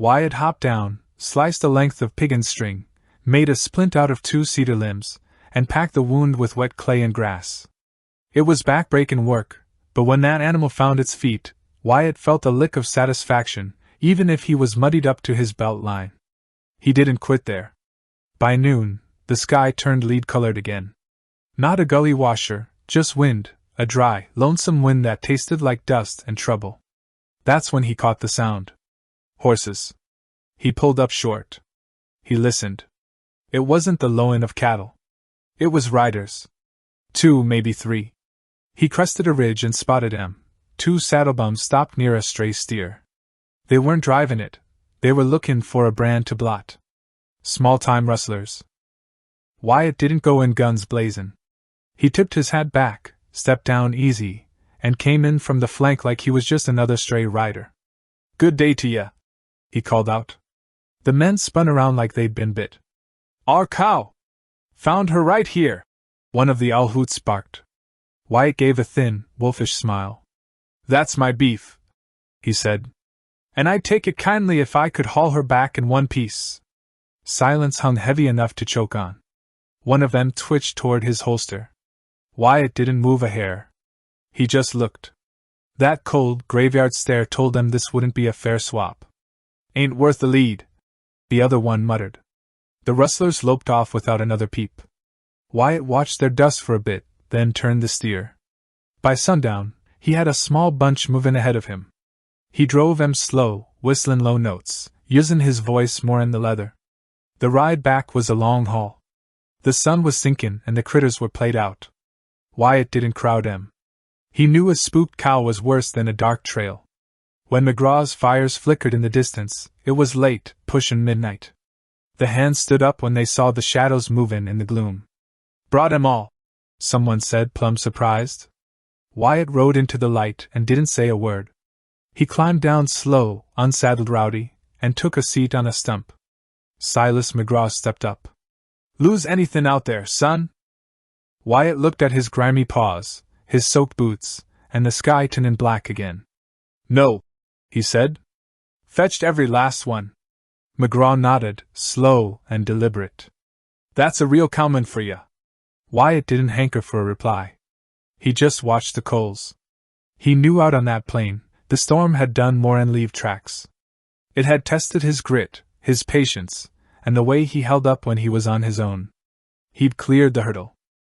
Wyatt hopped down, sliced a length of piggin string, made a splint out of 2 cedar limbs, and packed the wound with wet clay and grass. It was back-breaking work, but when that animal found its feet, Wyatt felt a lick of satisfaction, even if he was muddied up to his belt line. He didn't quit there. By noon, the sky turned lead-colored again. Not a gully washer, just wind, a dry, lonesome wind that tasted like dust and trouble. That's when he caught the sound. Horses. He pulled up short. He listened. It wasn't the lowing of cattle. It was riders. 2, maybe 3. He crested a ridge and spotted them. 2 saddlebums stopped near a stray steer. They weren't driving it. They were looking for a brand to blot. Small-time rustlers. Wyatt didn't go in guns blazing. He tipped his hat back, stepped down easy, and came in from the flank like he was just another stray rider. "Good day to ya," he called out. The men spun around like they'd been bit. "Our cow! Found her right here!" one of the Alhoots barked. Wyatt gave a thin, wolfish smile. "That's my beef," he said. "And I'd take it kindly if I could haul her back in one piece." Silence hung heavy enough to choke on. One of them twitched toward his holster. Wyatt didn't move a hair. He just looked. That cold, graveyard stare told them this wouldn't be a fair swap. "Ain't worth the lead," the other one muttered. The rustlers loped off without another peep. Wyatt watched their dust for a bit, then turned the steer. By sundown, he had a small bunch moving ahead of him. He drove them slow, whistling low notes, using his voice more in the leather. The ride back was a long haul. The sun was sinking and the critters were played out. Wyatt didn't crowd them. He knew a spooked cow was worse than a dark trail. When McGraw's fires flickered in the distance, it was late, pushing midnight. The hands stood up when they saw the shadows moving in the gloom. "Brought 'em all," someone said, plumb surprised. Wyatt rode into the light and didn't say a word. He climbed down slow, unsaddled Rowdy, and took a seat on a stump. Silas McGraw stepped up. "Lose anything out there, son?" Wyatt looked at his grimy paws, his soaked boots, and the sky turning black again. "No," he said. "Fetched every last one." McGraw nodded, slow and deliberate. "That's a real cowman for ya." Wyatt didn't hanker for a reply. He just watched the coals. He knew out on that plain, the storm had done more than leave tracks. It had tested his grit, his patience, and the way he held up when he was on his own. He'd cleared the hurdle.